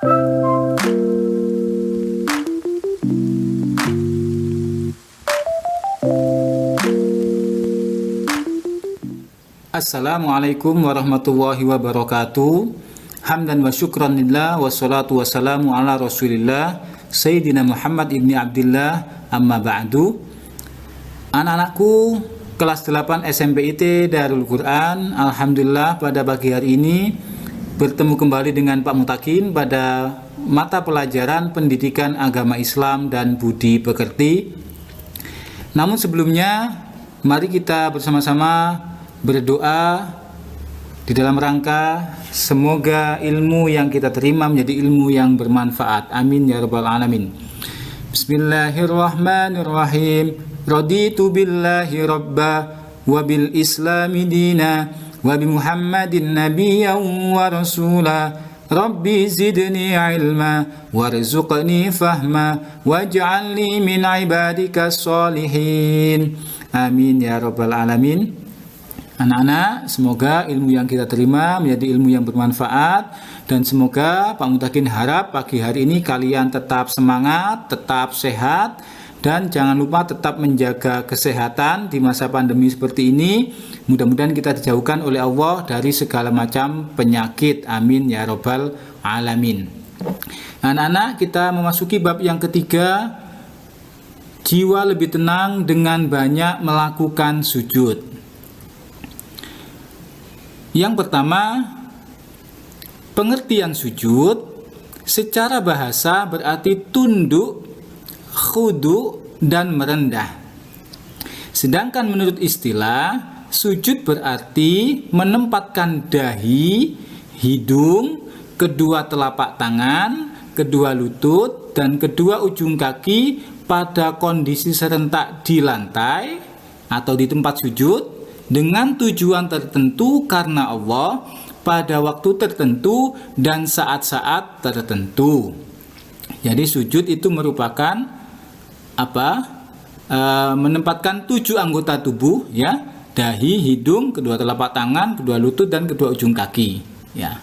Assalamualaikum warahmatullahi wabarakatuh. Hamdan wa syukran lillah wassalatu wassalamu ala rasulillah Sayyidina Muhammad ibni Abdillah, amma ba'du. Anak-anakku kelas 8 SMPIT Darul Quran, alhamdulillah pada pagi hari ini bertemu kembali dengan Pak Mutakin pada mata pelajaran Pendidikan Agama Islam dan Budi Pekerti. Namun sebelumnya, mari kita bersama-sama berdoa di dalam rangka semoga ilmu yang kita terima menjadi ilmu yang bermanfaat. Amin ya rabbal alamin. Bismillahirrahmanirrahim. Raditu billahi rabba wa bil islami dina wa bi Muhammadin nabiyyan wa rasula. Rabbi zidni ilma warzuqni fahma waj'alni min ibadika sholihin. Amin ya rabbal alamin. Anak-anak, semoga ilmu yang kita terima menjadi ilmu yang bermanfaat, dan semoga Pak Mutakin harap pagi hari ini kalian tetap semangat, tetap sehat, dan jangan lupa tetap menjaga kesehatan di masa pandemi seperti ini. Mudah-mudahan kita dijauhkan oleh Allah dari segala macam penyakit. Amin ya rabbal alamin. Anak-anak, kita memasuki bab yang ketiga, jiwa lebih tenang dengan banyak melakukan sujud. Yang pertama, pengertian sujud secara bahasa berarti tunduk, khudu, dan merendah. Sedangkan menurut istilah, sujud berarti menempatkan dahi, hidung, kedua telapak tangan, kedua lutut, dan kedua ujung kaki pada kondisi serentak di lantai atau di tempat sujud dengan tujuan tertentu karena Allah pada waktu tertentu dan saat-saat tertentu. Jadi sujud itu merupakan menempatkan 7 anggota tubuh, ya, dahi, hidung, kedua telapak tangan, kedua lutut, dan kedua ujung kaki, ya.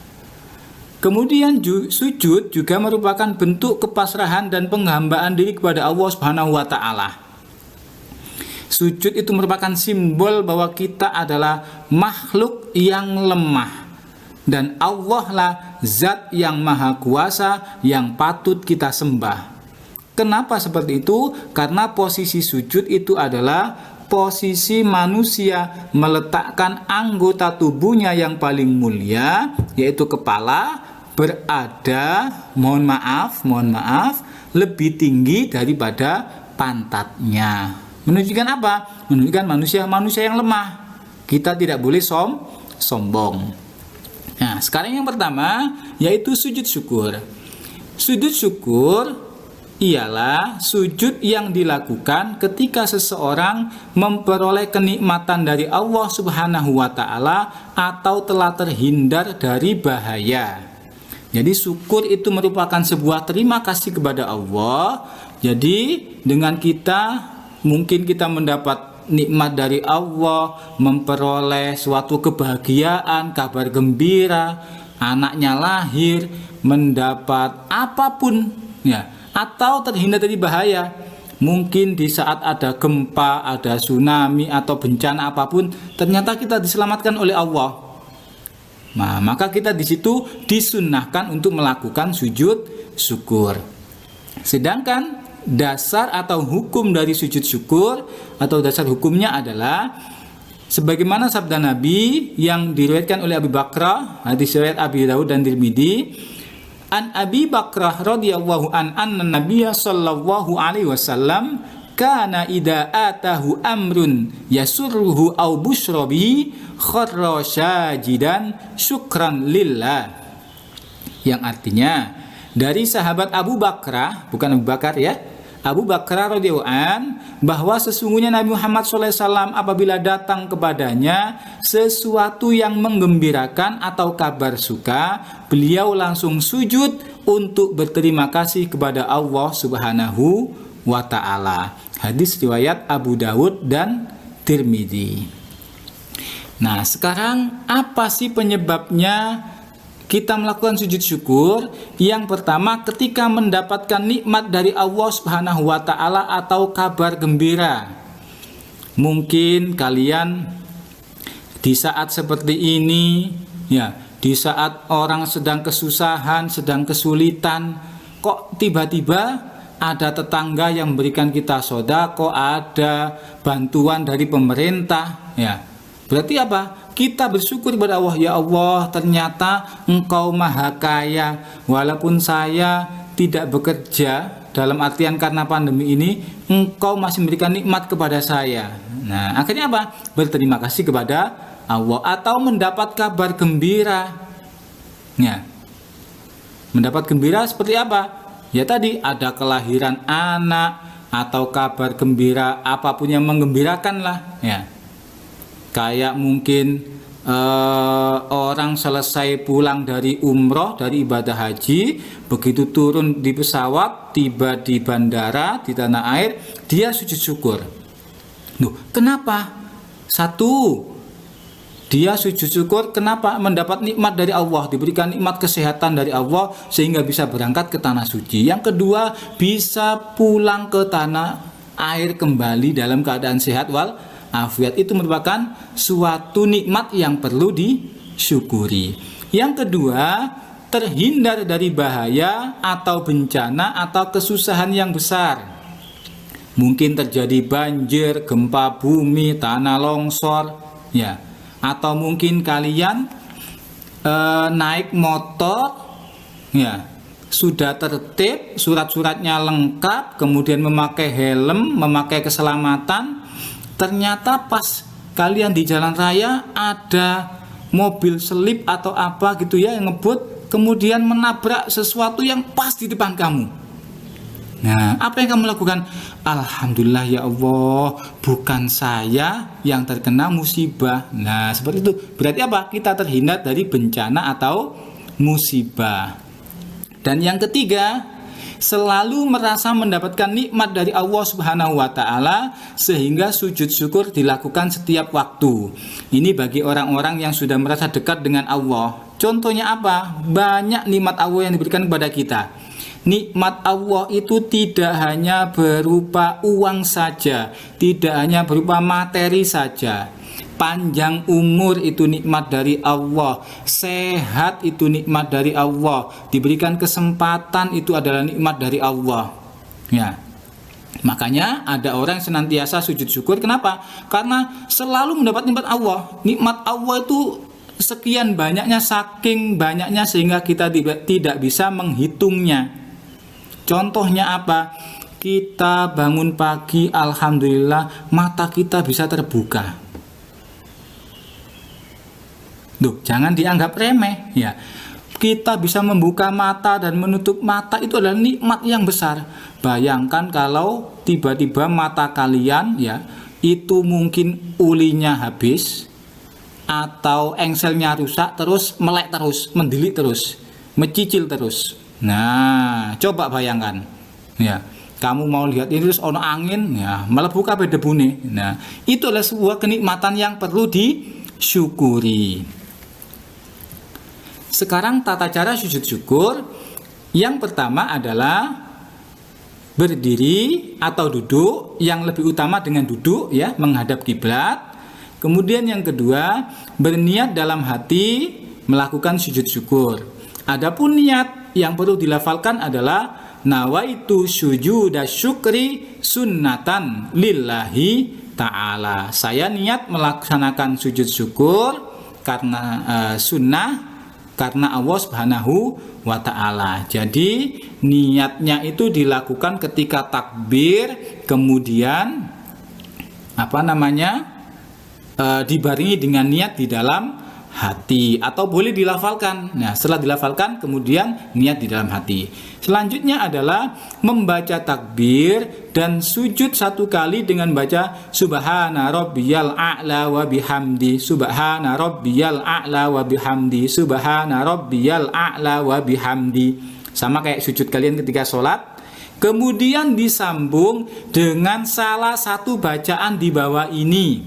Kemudian sujud juga merupakan bentuk kepasrahan dan penghambaan diri kepada Allah Subhanahu wa taala. Sujud itu merupakan simbol bahwa kita adalah makhluk yang lemah, dan Allah lah zat yang maha kuasa yang patut kita sembah. Kenapa seperti itu? Karena posisi sujud itu adalah posisi manusia meletakkan anggota tubuhnya yang paling mulia, yaitu kepala, berada, mohon maaf, lebih tinggi daripada pantatnya. Menunjukkan apa? Menunjukkan manusia yang lemah. Kita tidak boleh sombong. Nah, sekarang yang pertama yaitu sujud syukur. Sujud syukur ialah sujud yang dilakukan ketika seseorang memperoleh kenikmatan dari Allah Subhanahu wa taala atau telah terhindar dari bahaya. Jadi syukur itu merupakan sebuah terima kasih kepada Allah. Jadi dengan mungkin kita mendapat nikmat dari Allah, memperoleh suatu kebahagiaan, kabar gembira, anaknya lahir, mendapat apapun, ya, atau terhindar dari bahaya. Mungkin di saat ada gempa, ada tsunami, atau bencana apapun, ternyata kita diselamatkan oleh Allah. Nah, maka kita di situ disunnahkan untuk melakukan sujud syukur. Sedangkan dasar atau hukum dari sujud syukur atau dasar hukumnya adalah sebagaimana sabda Nabi yang diriwayatkan oleh Abu Bakrah, hadis riwayat Abi Daud dan Tirmidzi, an Abi Bakrah radhiyallahu anna Nabiyya sallallahu alaihi wasallam kana idza atahu amrun yasurruhu aw busyra bihi kharra sajidan syukran lillah. Yang artinya dari sahabat Abu Bakrah, bukan Abu Bakar, ya, Abu Bakrah radhiyallahu an, bahwa sesungguhnya Nabi Muhammad SAW apabila datang kepadanya sesuatu yang menggembirakan atau kabar suka, beliau langsung sujud untuk berterima kasih kepada Allah Subhanahu wa ta'ala. Hadis riwayat Abu Daud dan Tirmidzi. Nah, sekarang apa sih penyebabnya kita melakukan sujud syukur, yang pertama ketika mendapatkan nikmat dari Allah Subhanahu wa taala atau kabar gembira. Mungkin kalian di saat seperti ini, ya, di saat orang sedang kesusahan, sedang kesulitan, kok tiba-tiba ada tetangga yang memberikan kita sedekah, ada bantuan dari pemerintah, ya. Berarti apa? Kita bersyukur kepada Allah, ya Allah, ternyata Engkau maha kaya. Walaupun saya tidak bekerja, dalam artian karena pandemi ini, Engkau masih memberikan nikmat kepada saya. Nah, akhirnya apa? Berterima kasih kepada Allah atau mendapat kabar gembira. Ya. Mendapat gembira seperti apa? Ya tadi ada kelahiran anak atau kabar gembira, apapun yang menggembirakan lah, ya. Kayak mungkin orang selesai pulang dari umroh, dari ibadah haji, begitu turun di pesawat, tiba di bandara, di tanah air, dia sujud syukur. Loh, kenapa? Satu, dia sujud syukur kenapa? Mendapat nikmat dari Allah, diberikan nikmat kesehatan dari Allah sehingga bisa berangkat ke tanah suci. Yang kedua, bisa pulang ke tanah air kembali dalam keadaan sehat wal afiat. Itu merupakan suatu nikmat yang perlu disyukuri. Yang kedua, terhindar dari bahaya atau bencana atau kesusahan yang besar. Mungkin terjadi banjir, gempa bumi, tanah longsor, ya. Atau mungkin kalian naik motor, ya, sudah tertib, surat-suratnya lengkap, kemudian memakai helm, memakai keselamatan. Ternyata pas kalian di jalan raya ada mobil selip atau apa gitu ya yang ngebut, kemudian menabrak sesuatu yang pas di depan kamu. Nah, apa yang kamu lakukan? Alhamdulillah ya Allah, bukan saya yang terkena musibah. Nah, seperti itu. Berarti apa? Kita terhindar dari bencana atau musibah. Dan yang ketiga, selalu merasa mendapatkan nikmat dari Allah Subhanahu wa taala sehingga sujud syukur dilakukan setiap waktu. Ini bagi orang-orang yang sudah merasa dekat dengan Allah. Contohnya apa? Banyak nikmat Allah yang diberikan kepada kita. Nikmat Allah itu tidak hanya berupa uang saja, tidak hanya berupa materi saja. Panjang umur itu nikmat dari Allah, sehat itu nikmat dari Allah, diberikan kesempatan itu adalah nikmat dari Allah. Ya. Makanya ada orang yang senantiasa sujud syukur. Kenapa? Karena selalu mendapat nikmat Allah. Nikmat Allah itu sekian banyaknya, saking banyaknya sehingga kita tidak bisa menghitungnya. Contohnya apa? Kita bangun pagi, alhamdulillah mata kita bisa terbuka. Duh, jangan dianggap remeh, ya. Kita bisa membuka mata dan menutup mata itu adalah nikmat yang besar. Bayangkan kalau tiba-tiba mata kalian, ya, itu mungkin ulinya habis atau engselnya rusak, terus melek terus, mendelik terus, mencicil terus. Nah, coba bayangkan, ya, kamu mau lihat ini terus ono angin, ya, melebu kabeh debune. Nah, itu adalah sebuah kenikmatan yang perlu disyukuri. Sekarang tata cara sujud syukur. Yang pertama adalah berdiri atau duduk, yang lebih utama dengan duduk, ya, menghadap kiblat. Kemudian yang kedua, berniat dalam hati melakukan sujud syukur. Adapun niat yang perlu dilafalkan adalah nawaitu sujuda syukri sunnatan lillahi ta'ala. Saya niat melaksanakan sujud syukur karena sunnah, karena Allah Subhanahu wa ta'ala. Jadi niatnya itu dilakukan ketika takbir, kemudian dibarengi dengan niat di dalam hati, atau boleh dilafalkan. Nah, setelah dilafalkan kemudian niat di dalam hati. Selanjutnya adalah membaca takbir dan sujud satu kali dengan baca subhana rabbiyal a'la wa bihamdi, subhana rabbiyal a'la wa bihamdi, subhana rabbiyal a'la wa bihamdi. Sama kayak sujud kalian ketika sholat. Kemudian disambung dengan salah satu bacaan di bawah ini.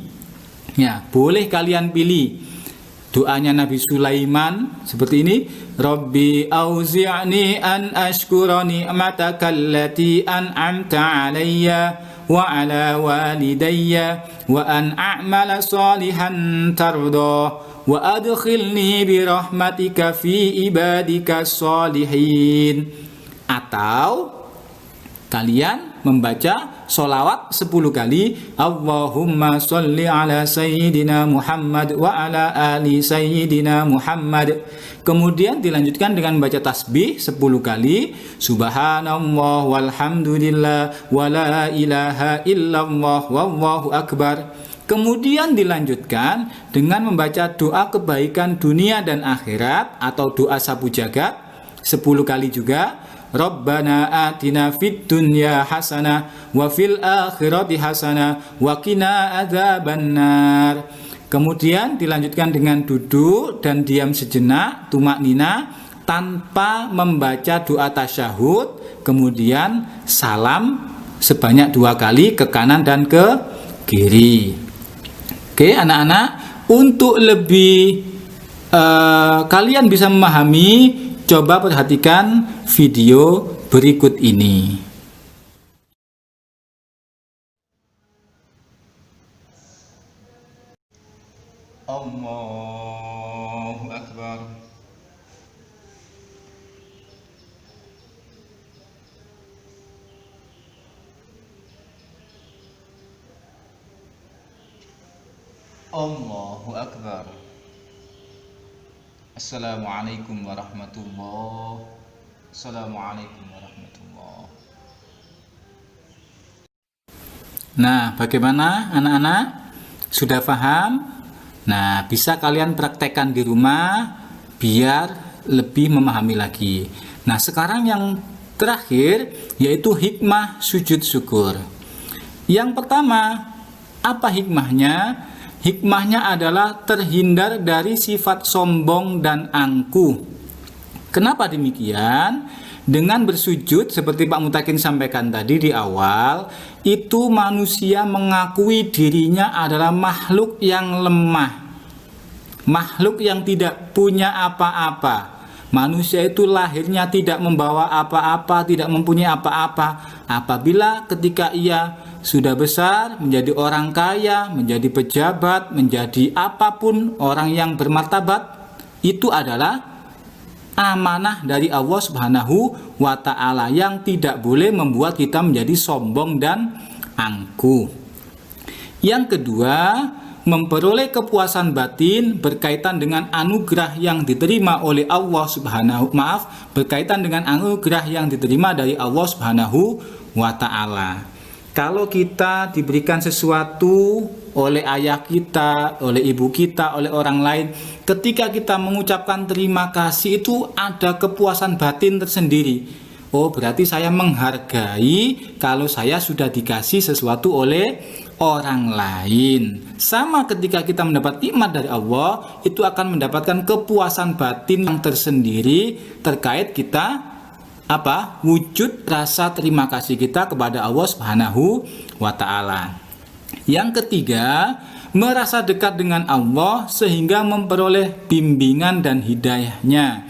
Ya, boleh kalian pilih Doanya Nabi Sulaiman seperti ini, Rabbi auzi'ni an ashkura ni'mataka allati an'amta alayya wa ala walidayya wa an a'mala salihan tarda wa adkhilni bi rahmatika fi ibadika salihin. Atau kalian membaca sholawat 10 kali, Allahumma sholli ala sayyidina Muhammad wa ala ali sayyidina Muhammad. Kemudian dilanjutkan dengan membaca tasbih 10 kali, subhanallah walhamdulillah wa la ilaha illallah wallahu akbar. Kemudian dilanjutkan dengan membaca doa kebaikan dunia dan akhirat atau doa sapu jagat 10 kali juga. Rabbana atina fid dunya hasanah wa fil akhirati hasanah wa qina adzabannar. Kemudian dilanjutkan dengan duduk dan diam sejenak, tumaknina, tanpa membaca doa tasyahud. Kemudian salam sebanyak 2 kali ke kanan dan ke kiri. Oke anak-anak, untuk lebih kalian bisa memahami, coba perhatikan video berikut ini. Allahu Akbar. Allahu Akbar. Assalamualaikum warahmatullahi. Assalamualaikum warahmatullahi. Nah, bagaimana anak-anak? Sudah paham? Nah, bisa kalian praktekkan di rumah biar lebih memahami lagi. Nah, sekarang yang terakhir yaitu hikmah sujud syukur. Yang pertama, apa hikmahnya? Hikmahnya adalah terhindar dari sifat sombong dan angkuh. Kenapa demikian? Dengan bersujud seperti Pak Mutakin sampaikan tadi di awal, itu manusia mengakui dirinya adalah makhluk yang lemah, makhluk yang tidak punya apa-apa. Manusia itu lahirnya tidak membawa apa-apa, tidak mempunyai apa-apa. Apabila ketika ia sudah besar, menjadi orang kaya, menjadi pejabat, menjadi apapun, orang yang bermartabat, itu adalah amanah dari Allah Subhanahu wa Ta'ala yang tidak boleh membuat kita menjadi sombong dan angkuh. Yang kedua, memperoleh kepuasan batin berkaitan dengan anugerah yang diterima oleh Allah berkaitan dengan anugerah yang diterima dari Allah Subhanahu wa Ta'ala. Kalau kita diberikan sesuatu oleh ayah kita, oleh ibu kita, oleh orang lain, ketika kita mengucapkan terima kasih itu ada kepuasan batin tersendiri. Oh, berarti saya menghargai kalau saya sudah dikasih sesuatu oleh orang lain. Sama ketika kita mendapat nikmat dari Allah, itu akan mendapatkan kepuasan batin yang tersendiri terkait kita wujud rasa terima kasih kita kepada Allah Subhanahu wa Ta'ala. Yang ketiga, merasa dekat dengan Allah sehingga memperoleh bimbingan dan hidayahnya.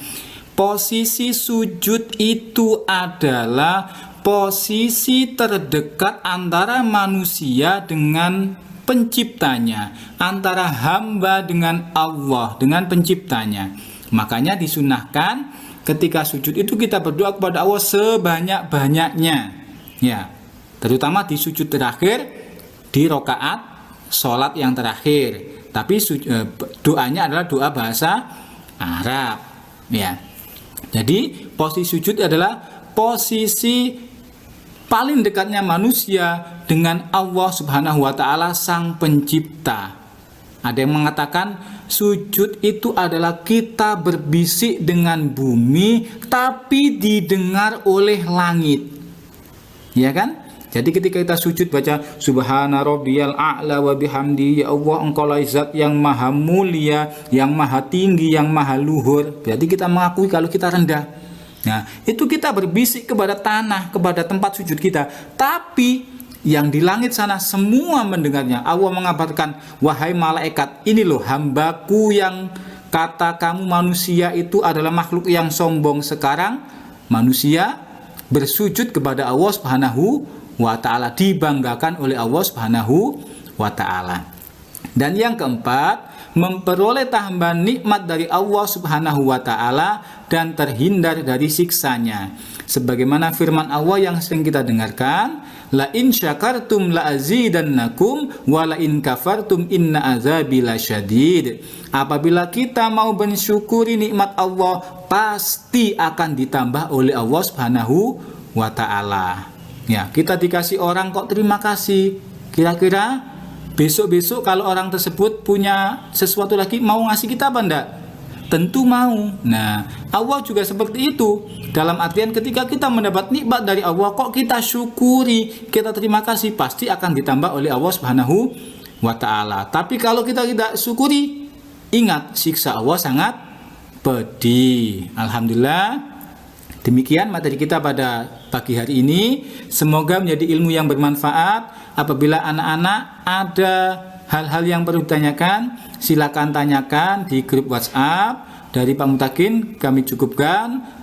Posisi sujud itu adalah posisi terdekat antara manusia dengan penciptanya, antara hamba dengan Allah, dengan penciptanya. Makanya disunahkan ketika sujud itu kita berdoa kepada Allah sebanyak-banyaknya, ya, terutama di sujud terakhir di rakaat sholat yang terakhir. Tapi doanya adalah doa bahasa Arab, ya. Jadi posisi sujud adalah posisi paling dekatnya manusia dengan Allah Subhanahu wa Ta'ala sang pencipta. Ada yang mengatakan sujud itu adalah kita berbisik dengan bumi tapi didengar oleh langit. Ya kan? Jadi ketika kita sujud baca Subhana rabbiyal a'la wa bihamdi, ya Allah engkaulah zat yang maha mulia, yang maha tinggi, yang maha luhur. Berarti kita mengakui kalau kita rendah. Nah, itu kita berbisik kepada tanah, kepada tempat sujud kita. Tapi yang di langit sana semua mendengarnya. Allah mengabarkan, wahai malaikat, ini loh hambaku yang kata kamu manusia itu adalah makhluk yang sombong, sekarang manusia bersujud kepada Allah Subhanahu wa ta'ala, dibanggakan oleh Allah Subhanahu wa ta'ala. Dan yang keempat, memperoleh tambahan nikmat dari Allah Subhanahu wa ta'ala dan terhindar dari siksanya. Sebagaimana firman Allah yang sering kita dengarkan, la in syakartum la azidannakum wa la in kafartum inna azabi lasyadid. Apabila kita mau mensyukuri nikmat Allah, pasti akan ditambah oleh Allah Subhanahu wa ta'ala. Ya, kita dikasih orang kok terima kasih. Kira-kira besok-besok kalau orang tersebut punya sesuatu lagi, mau ngasih kita apa enggak? Tentu mau. Nah, Allah juga seperti itu. Dalam artian ketika kita mendapat nikmat dari Allah, kok kita syukuri, kita terima kasih, pasti akan ditambah oleh Allah Subhanahu wa ta'ala. Tapi kalau kita tidak syukuri, ingat siksa Allah sangat pedih. Alhamdulillah. Demikian materi kita pada pagi hari ini. Semoga menjadi ilmu yang bermanfaat. Apabila anak-anak ada hal-hal yang perlu ditanyakan, silakan tanyakan di grup WhatsApp. Dari Pak Mutakin kami cukupkan.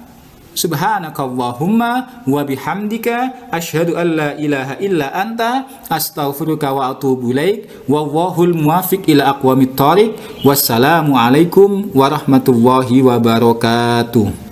Subhanakallahumma wa bihamdika asyhadu an la ilaha illa anta astaghfiruka wa atubu ilaik. Wallahul muwaffiq ila aqwamit thoriq. Wassalamu alaikum warahmatullahi wabarakatuh.